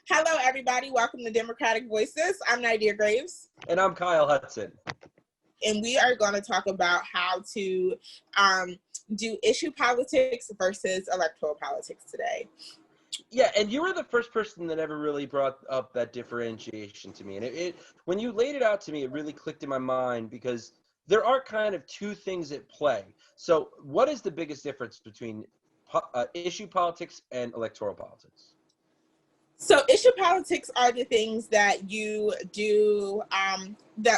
Hello, everybody. Welcome to Democratic Voices. I'm Nydea Graves. And I'm Kyle Hudson. And we are going to talk about how to do issue politics versus electoral politics today. Yeah, and you were the first person that ever really brought up that differentiation to me. And it when you laid it out to me, it really clicked in my mind because there are kind of two things at play. So what is the biggest difference between issue politics and electoral politics? So issue politics are the things that you do,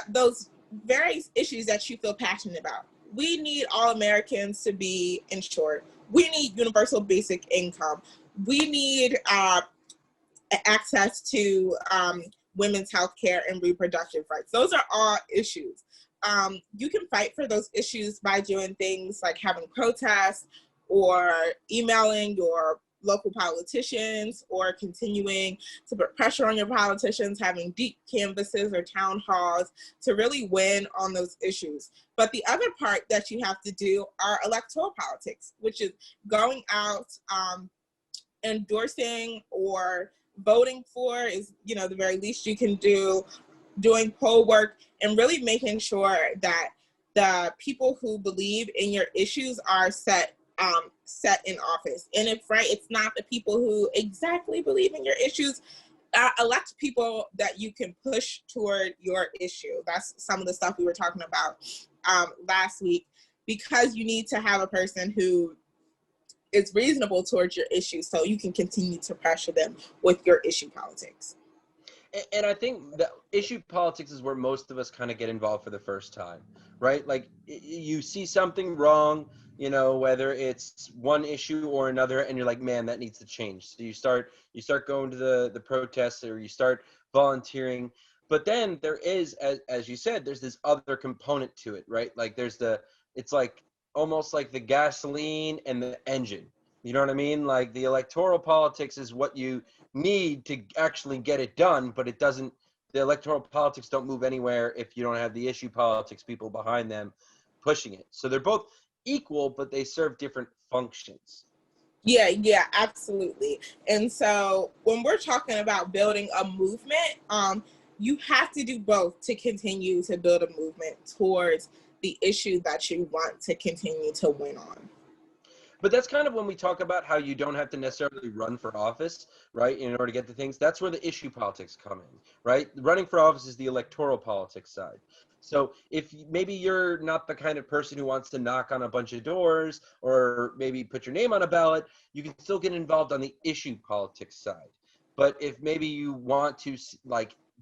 those various issues that you feel passionate about. We need all Americans to be insured. We need universal basic income. We need access to women's health care and reproductive rights. Those are all issues. You can fight for those issues by doing things like having protests or emailing your local politicians or continuing to put pressure on your politicians, having deep canvases or town halls to really win on those issues. But the other part that you have to do are electoral politics, which is going out, endorsing or voting for is, the very least you can do, doing poll work, and really making sure that the people who believe in your issues are set in office. And if it's not the people who exactly believe in your issues, elect people that you can push toward your issue. That's some of the stuff we were talking about last week, because you need to have a person who is reasonable towards your issue so you can continue to pressure them with your issue politics. And I think that issue politics is where most of us kind of get involved for the first time, right? Like you see something wrong, whether it's one issue or another, and you're like, man, that needs to change. So you start going to the protests, or you start volunteering. But then there is, as you said, there's this other component to it, right? Like it's like almost like the gasoline and the engine. You know what I mean? Like the electoral politics is what you need to actually get it done, but the electoral politics don't move anywhere if you don't have the issue politics people behind them pushing it. So they're both equal, but they serve different functions. Yeah, absolutely. And so when we're talking about building a movement, you have to do both to continue to build a movement towards the issue that you want to continue to win on. But that's kind of when we talk about how you don't have to necessarily run for office, right, in order to get the things. That's where the issue politics come in, right? Running for office is the electoral politics side. So if maybe you're not the kind of person who wants to knock on a bunch of doors or maybe put your name on a ballot, you can still get involved on the issue politics side. But if maybe you want to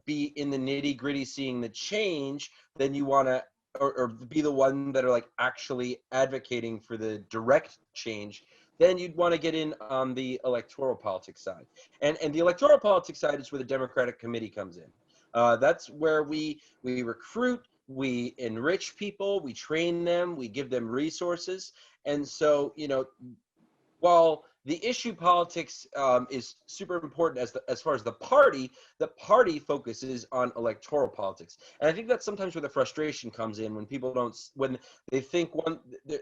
be in the nitty gritty, seeing the change, then you want to or be the one that are like actually advocating for the direct change, then you'd want to get in on the electoral politics side. And the electoral politics side is where the Democratic Committee comes in. That's where we recruit, we enrich people, we train them, we give them resources. And so, while the issue politics is super important as far as the party focuses on electoral politics. And I think that's sometimes where the frustration comes in, when people when they think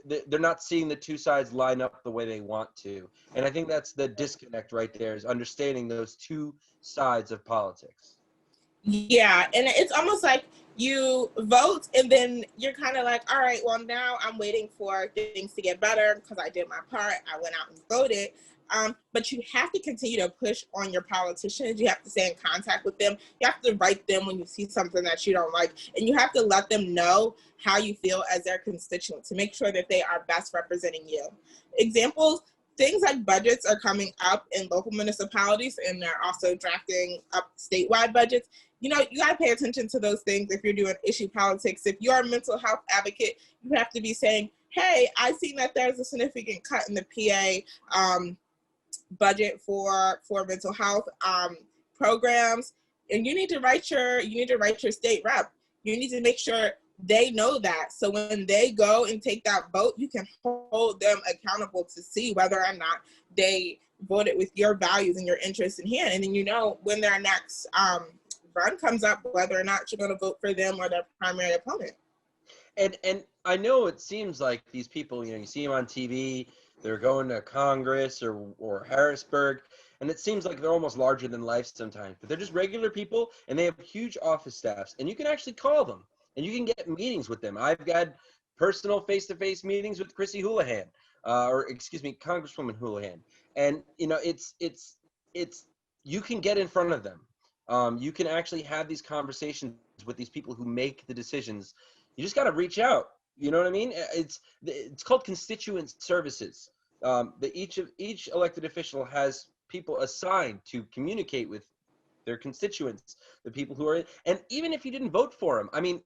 they're not seeing the two sides line up the way they want to. And I think that's the disconnect right there, is understanding those two sides of politics. Yeah, and it's almost like you vote and then you're kind of like, all right, well, now I'm waiting for things to get better because I did my part. I went out and voted. But you have to continue to push on your politicians. You have to stay in contact with them. You have to write them when you see something that you don't like. And you have to let them know how you feel as their constituent to make sure that they are best representing you. Examples, things like budgets are coming up in local municipalities, and they're also drafting up statewide budgets. You got to pay attention to those things if you're doing issue politics. If you're a mental health advocate, you have to be saying, hey, I've seen that there's a significant cut in the PA budget for mental health programs, and you need to write your state rep. You need to make sure they know that, so when they go and take that vote, you can hold them accountable to see whether or not they voted with your values and your interests in hand. And then when their next run comes up, whether or not you're going to vote for them or their primary opponent. And I know it seems like these people, you see them on TV, they're going to Congress or Harrisburg, and it seems like they're almost larger than life sometimes, but they're just regular people, and they have huge office staffs, and you can actually call them, and you can get meetings with them. I've got personal face-to-face meetings with Chrissy Houlihan, or excuse me, Congresswoman Houlihan, and it's you can get in front of them. You can actually have these conversations with these people who make the decisions. You just got to reach out. You know what I mean? It's called constituent services. Each elected official has people assigned to communicate with their constituents, the people who are, and even if you didn't vote for them, I mean,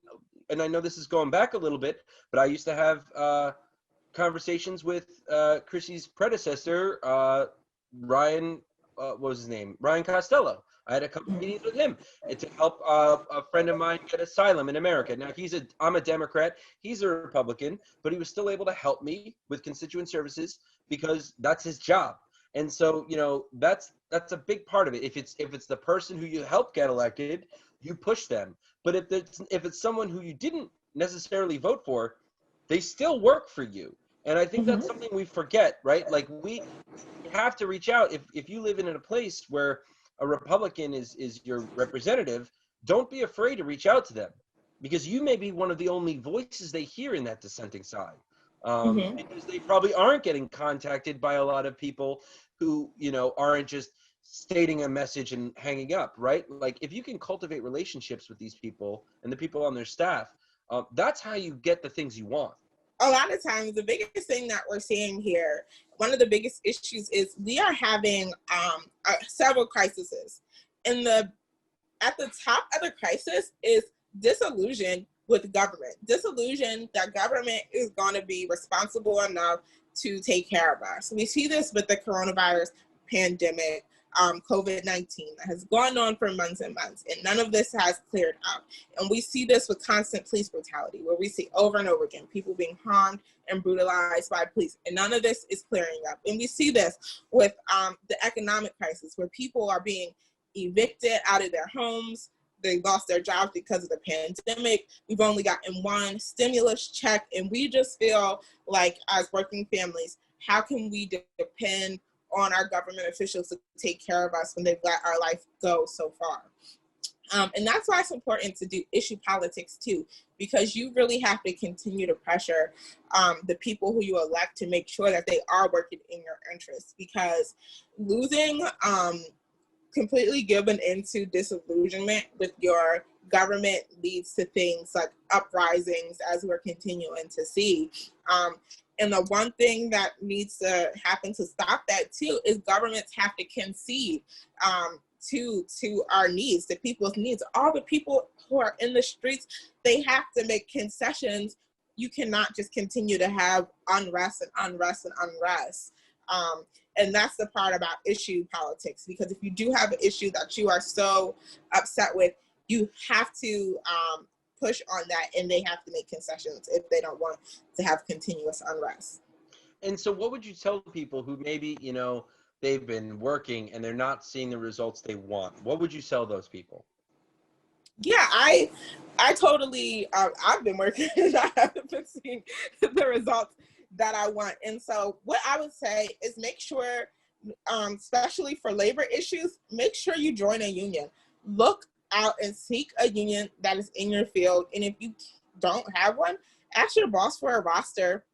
and I know this is going back a little bit, but I used to have conversations with Chrissy's predecessor, Ryan, what was his name? Ryan Costello. I had a couple meetings with him to help a friend of mine get asylum in America. Now I'm a Democrat, he's a Republican, but he was still able to help me with constituent services because that's his job. And so, you know, that's a big part of it. If it's the person who you help get elected, you push them. But if it's someone who you didn't necessarily vote for, they still work for you. And I think that's something we forget, right? Like we have to reach out. If you live in a place where a Republican is your representative, don't be afraid to reach out to them, because you may be one of the only voices they hear in that dissenting side. Because they probably aren't getting contacted by a lot of people who, you know, aren't just stating a message and hanging up, right? Like if you can cultivate relationships with these people and the people on their staff, that's how you get the things you want. A lot of times, the biggest thing that we're seeing here, one of the biggest issues is we are having several crises. At the top of the crisis is disillusion with government. Disillusion that government is going to be responsible enough to take care of us. We see this with the coronavirus pandemic, COVID-19, that has gone on for months and months, and none of this has cleared up. And we see this with constant police brutality, where we see over and over again people being harmed and brutalized by police, and none of this is clearing up. And we see this with the economic crisis, where people are being evicted out of their homes. They lost their jobs because of the pandemic. We've only gotten one stimulus check, and we just feel like, as working families, how can we depend on our government officials to take care of us when they've let our life go so far? And that's why it's important to do issue politics too, because you really have to continue to pressure the people who you elect to make sure that they are working in your interests, because losing completely given into disillusionment with your government leads to things like uprisings, as we're continuing to see. And the one thing that needs to happen to stop that too is governments have to concede to our needs, to people's needs. All the people who are in the streets, they have to make concessions. You cannot just continue to have unrest and unrest and unrest. And that's the part about issue politics, because if you do have an issue that you are so upset with, you have to push on that, and they have to make concessions if they don't want to have continuous unrest. And so what would you tell people who maybe, you know, they've been working and they're not seeing the results they want? What would you tell those people? Yeah, I totally, I've been working and I haven't been seeing the results that I want. And so what I would say is make sure, especially for labor issues, make sure you join a union. Look out and seek a union that is in your field. And if you don't have one, ask your boss for a roster.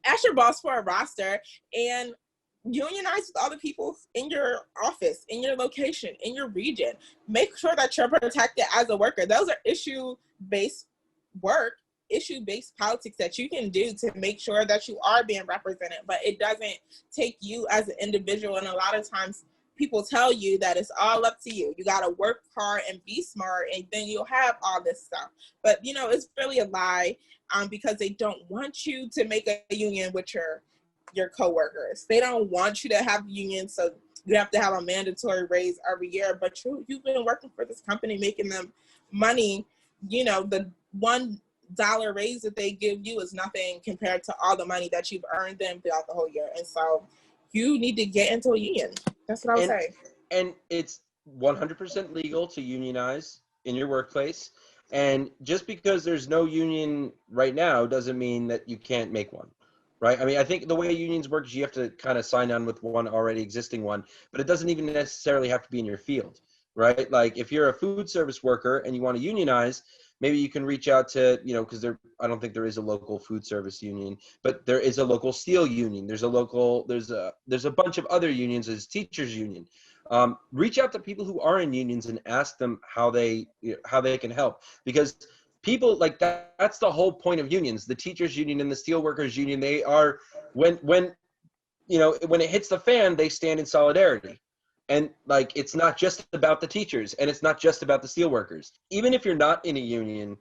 Ask your boss for a roster and unionize with all the people in your office, in your location, in your region. Make sure that you're protected as a worker. Those are issue-based work, issue-based politics that you can do to make sure that you are being represented, but it doesn't take you as an individual. And a lot of times people tell you that it's all up to you. You got to work hard and be smart, and then you'll have all this stuff. But, you know, it's really a lie, because they don't want you to make a union with your coworkers. They don't want you to have unions, so you have to have a mandatory raise every year. But you've been working for this company, making them money. You know, the $1 raise that they give you is nothing compared to all the money that you've earned them throughout the whole year. And so you need to get into a union. That's what I would say. And it's 100% legal to unionize in your workplace. And just because there's no union right now doesn't mean that you can't make one. right? I mean, I think the way unions work is you have to kind of sign on with one already existing one, but it doesn't even necessarily have to be in your field, right? Like if you're a food service worker and you want to unionize, maybe you can reach out to, because I don't think there is a local food service union, but there is a local steel union. There's a bunch of other unions. There's teachers union. Reach out to people who are in unions and ask them how they can help, because people like that's the whole point of unions. The teachers union and the steelworkers union, they are, when it hits the fan, they stand in solidarity. And like, it's not just about the teachers and it's not just about the steelworkers. Even if you're not in a union,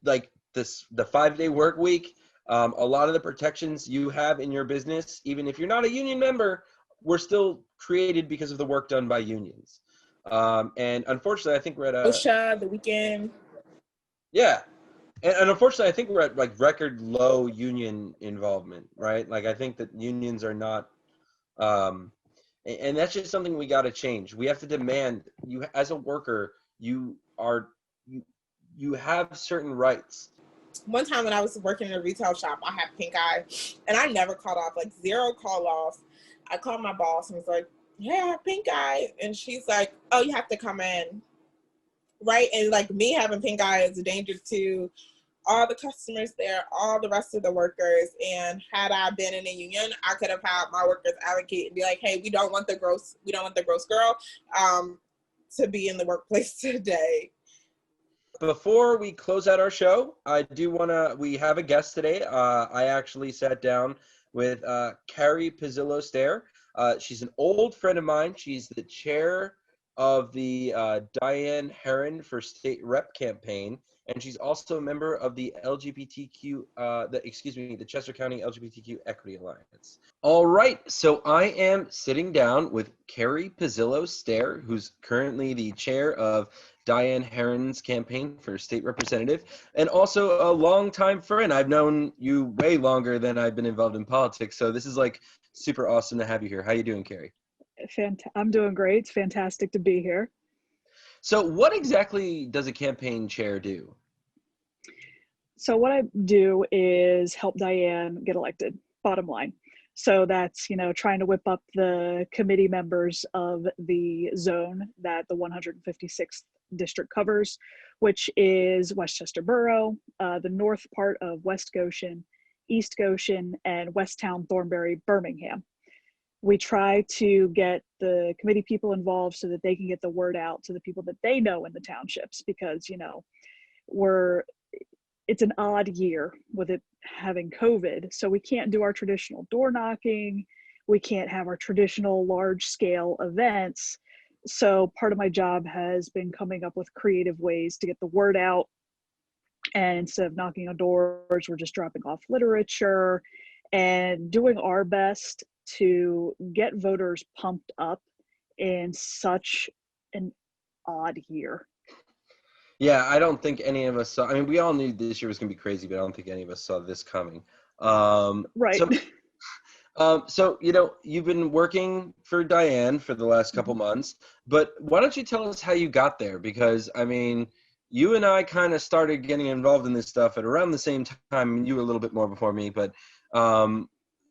like the 5-day work week, a lot of the protections you have in your business, even if you're not a union member, were still created because of the work done by unions. And unfortunately, I think we're at OSHA, the weekend. Yeah. And unfortunately, I think we're at like record low union involvement, right? Like I think that unions are not, and that's just something we got to change. We have to demand, you as a worker, you have certain rights. One time when I was working in a retail shop, I had pink eye, and I never called off, like 0 call offs. I called my boss and was like, "Yeah, I have pink eye," and she's like, "Oh, you have to come in." Right? And like, me having pink eye is a danger to all the customers there, all the rest of the workers. And had I been in a union, I could have had my workers advocate and be like, "Hey, we don't want the gross girl to be in the workplace today." Before we close out our show, we have a guest today. I actually sat down with Carrie Pizzillo-Stare. She's an old friend of mine. She's the chair of the Dianne Herrin for State Rep campaign, and she's also a member of the the Chester County LGBTQ Equity Alliance. All right, so I am sitting down with Carrie Pizzillo-Stare, who's currently the chair of Dianne Herrin's campaign for state representative, and also a longtime friend. I've known you way longer than I've been involved in politics, so this is like super awesome to have you here. How you doing, Carrie? I'm doing great. It's fantastic to be here. So what exactly does a campaign chair do? So what I do is help Dianne get elected, bottom line. So that's, trying to whip up the committee members of the zone that the 156th district covers, which is Westchester Borough, the north part of West Goshen, East Goshen, and Westtown, Thornbury, Birmingham. We try to get the committee people involved so that they can get the word out to the people that they know in the townships, because, it's an odd year with it having COVID. So we can't do our traditional door knocking. We can't have our traditional large scale events. So part of my job has been coming up with creative ways to get the word out. And instead of knocking on doors, we're just dropping off literature and doing our best to get voters pumped up in such an odd year. Yeah, I don't think any of us saw. I mean, we all knew this year was going to be crazy, but I don't think any of us saw this coming. Right. So you've been working for Dianne for the last couple months, but why don't you tell us how you got there? Because I mean, you and I kind of started getting involved in this stuff at around the same time. You were a little bit more before me, but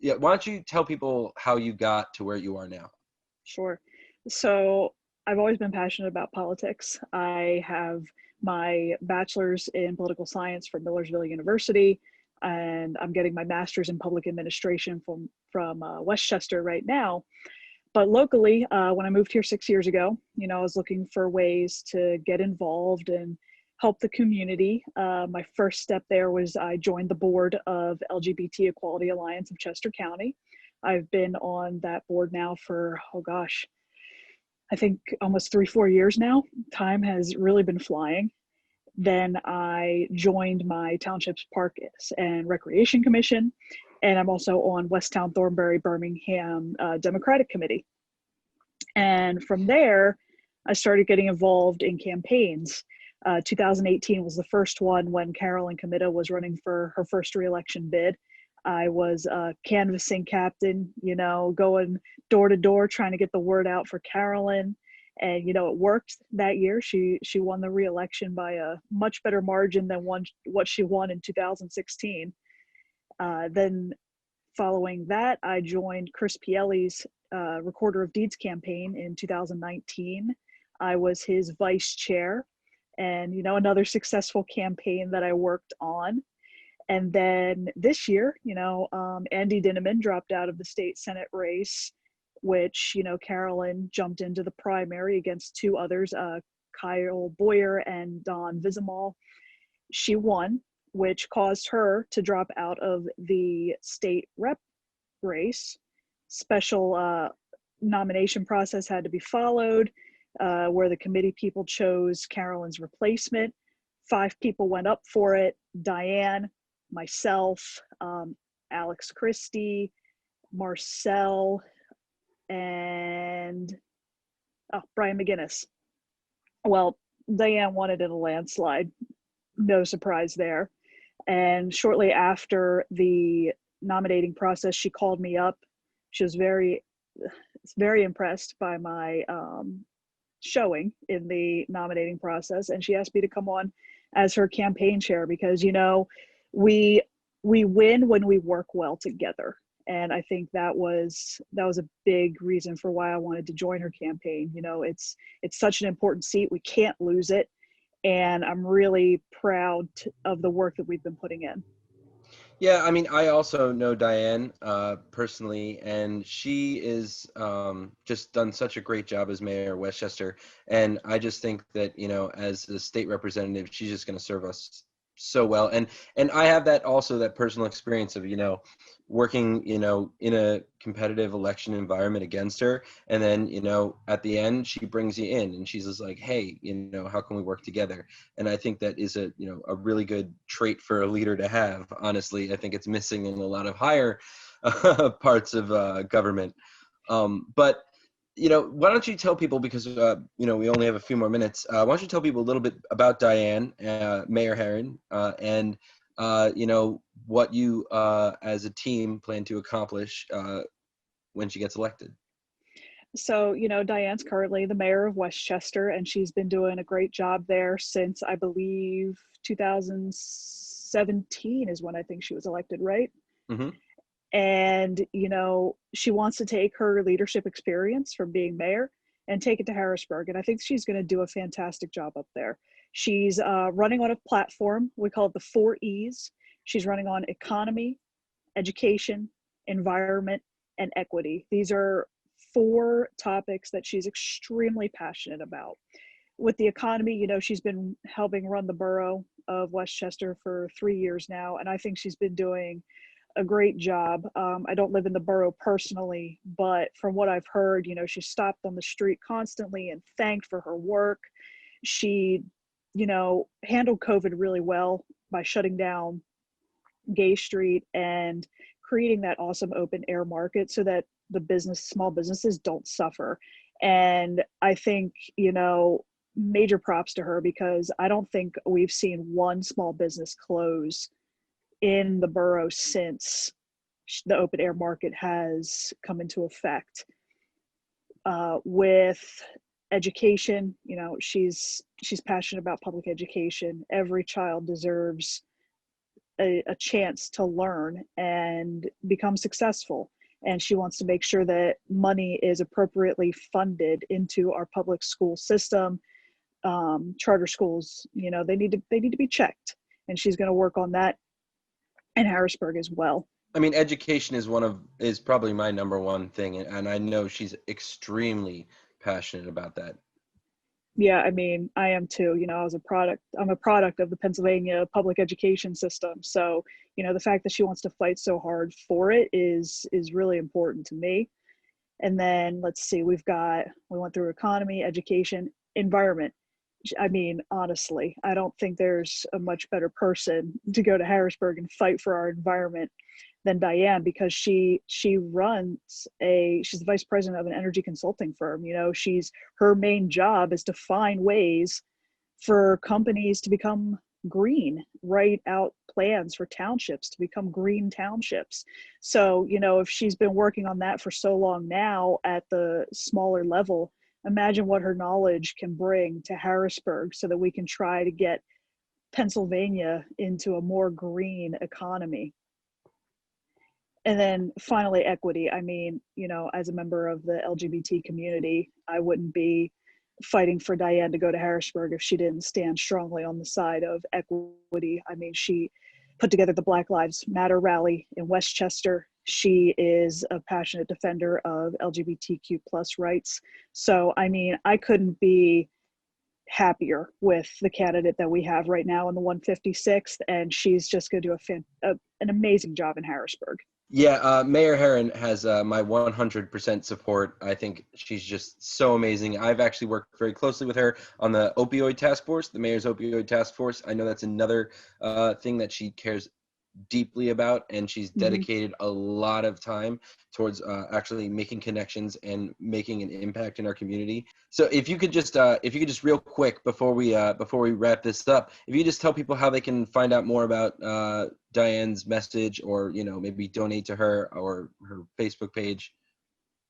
yeah, why don't you tell people how you got to where you are now? Sure. So I've always been passionate about politics. I have my bachelor's in political science from Millersville University, and I'm getting my master's in public administration from Westchester right now. But locally, when I moved here 6 years ago, I was looking for ways to get involved and help the community. My first step there was I joined the board of LGBT Equality Alliance of Chester County. I've been on that board now for, I think almost 3-4 years now. Time has really been flying. Then I joined my township's Parks and Recreation Commission, and I'm also on Westtown, Thornbury, Birmingham Democratic Committee. And from there, I started getting involved in campaigns. 2018 was the first one when Carolyn Committa was running for her first reelection bid. I was a canvassing captain, going door to door, trying to get the word out for Carolyn. And, it worked that year. She won the reelection by a much better margin than what she won in 2016. Then Following that, I joined Chris Pielli's Recorder of Deeds campaign in 2019. I was his vice chair, and another successful campaign that I worked on. And then this year, Andy Dinneman dropped out of the state Senate race, which, Carolyn jumped into the primary against two others, Kyle Boyer and Don Visimal. She won, which caused her to drop out of the state rep race. Special nomination process had to be followed, where the committee people chose Carolyn's replacement. 5 people went up for it: Dianne, myself, Alex Christie, Marcel, and Brian McGinnis. Well, Dianne won it in a landslide. No surprise there. And shortly after the nominating process, she called me up. She was very impressed by my showing in the nominating process, and she asked me to come on as her campaign chair because we win when we work well together. And I think that was a big reason for why I wanted to join her campaign. It's such an important seat. We can't lose it. And I'm really proud of the work that we've been putting in. Yeah, I mean, I also know Dianne personally, and she is just done such a great job as mayor of Westchester. And I just think that, as a state representative, she's just going to serve us so well. And I have that personal experience of, working, in a competitive election environment against her. And then, at the end, she brings you in and she's just like, hey, how can we work together? And I think that is a really good trait for a leader to have. Honestly, I think it's missing in a lot of higher parts of government. But why don't you tell people, because, we only have a few more minutes, why don't you tell people a little bit about Dianne, Mayor Herrin, and, what you as a team plan to accomplish when she gets elected. So, Dianne's currently the mayor of Westchester, and she's been doing a great job there since, I believe, 2017 is when I think she was elected, right? Mm-hmm. And, she wants to take her leadership experience from being mayor and take it to Harrisburg. And I think she's going to do a fantastic job up there. She's running on a platform. We call it the 4 E's. She's running on economy, education, environment, and equity. These are 4 topics that she's extremely passionate about. With the economy, she's been helping run the borough of Westchester for 3 years now. And I think she's been doing a great job. I don't live in the borough personally, but from what I've heard, she stopped on the street constantly and thanked for her work. She, handled COVID really well by shutting down Gay Street and creating that awesome open air market so that the small businesses don't suffer. And I think, major props to her, because I don't think we've seen one small business close in the borough since the open air market has come into effect. With education, she's passionate about public education. Every child deserves a chance to learn and become successful. And she wants to make sure that money is appropriately funded into our public school system. Charter schools, they need to be checked. And she's going to work on that in Harrisburg as well. I mean, education is probably my number one thing, and I know she's extremely passionate about that. Yeah, I mean, I am too. I'm a product of the Pennsylvania public education system. So, the fact that she wants to fight so hard for it is really important to me. And then let's see, we went through economy, education, environment. I mean, honestly, I don't think there's a much better person to go to Harrisburg and fight for our environment than Dianne, because she's the vice president of an energy consulting firm. Her main job is to find ways for companies to become green, write out plans for townships to become green townships. So, if she's been working on that for so long now at the smaller level, imagine what her knowledge can bring to Harrisburg so that we can try to get Pennsylvania into a more green economy. And then finally, equity. I mean, you know, as a member of the LGBT community, I wouldn't be fighting for Dianne to go to Harrisburg if she didn't stand strongly on the side of equity. I mean, she put together the Black Lives Matter rally in Westchester. She is a passionate defender of LGBTQ plus rights. So, I mean, I couldn't be happier with the candidate that we have right now in the 156th, and she's just going to do an amazing job in Harrisburg. Yeah, Mayor Herrin has my 100% support. I think she's just so amazing. I've actually worked very closely with her on the opioid task force, the mayor's opioid task force. I know that's another thing that she cares deeply about, and she's dedicated a lot of time towards actually making connections and making an impact in our community. So if you could just real quick before we wrap this up, if you just tell people how they can find out more about Dianne's message, or maybe donate to her or her Facebook page.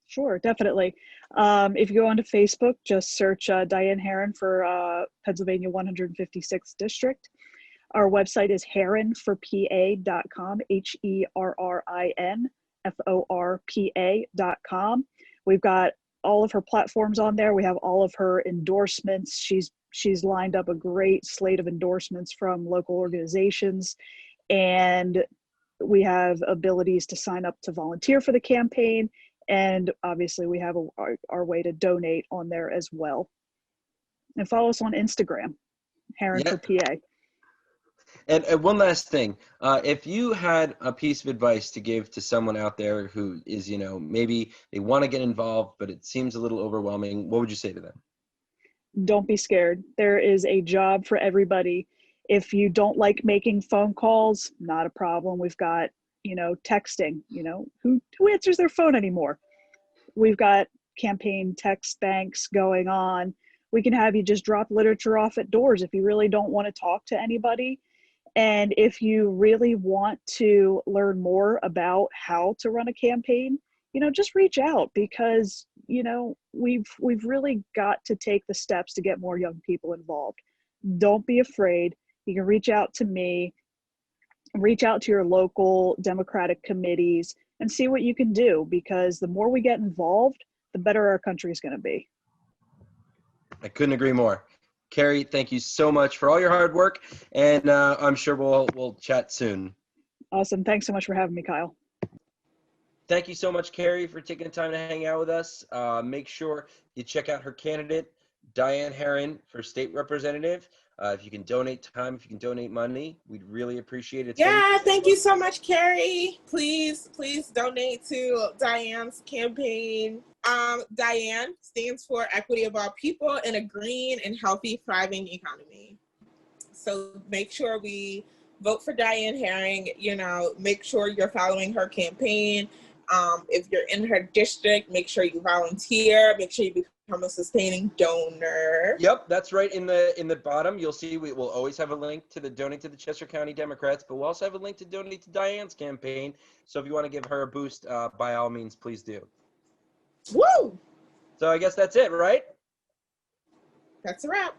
Sure, definitely. If you go onto Facebook, just search Dianne Herrin for Pennsylvania 156th District. Our website is herrinforpa.com, HERRINFORPA.com. We've got all of her platforms on there. We have all of her endorsements. She's lined up a great slate of endorsements from local organizations, and we have abilities to sign up to volunteer for the campaign. And obviously we have our way to donate on there as well. And follow us on Instagram, Herrin for PA. And one last thing, if you had a piece of advice to give to someone out there who is, maybe they want to get involved, but it seems a little overwhelming, what would you say to them? Don't be scared. There is a job for everybody. If you don't like making phone calls, not a problem. We've got, texting, who answers their phone anymore? We've got campaign text banks going on. We can have you just drop literature off at doors if you really don't want to talk to anybody. And if you really want to learn more about how to run a campaign, just reach out, because, we've really got to take the steps to get more young people involved. Don't be afraid. You can reach out to me, reach out to your local Democratic committees, and see what you can do, because the more we get involved, the better our country is going to be. I couldn't agree more. Carrie, thank you so much for all your hard work, and I'm sure we'll chat soon. Awesome. Thanks so much for having me, Kyle. Thank you so much, Carrie, for taking the time to hang out with us. Make sure you check out her candidate, Dianne Herrin, for state representative. If you can donate time, if you can donate money, we'd really appreciate it. Yeah, thank you so much, Carrie. Please donate to Dianne's campaign. Dianne stands for equity of all people in a green and healthy, thriving economy. So make sure we vote for Dianne Herrin. Make sure you're following her campaign. If you're in her district, make sure you volunteer. Make sure you become a sustaining donor. Yep, that's right. In the bottom, you'll see we will always have a link to the donate to the Chester County Democrats, but we'll also have a link to donate to Dianne's campaign. So if you want to give her a boost, by all means, please do. Woo! So I guess that's it, right? That's a wrap.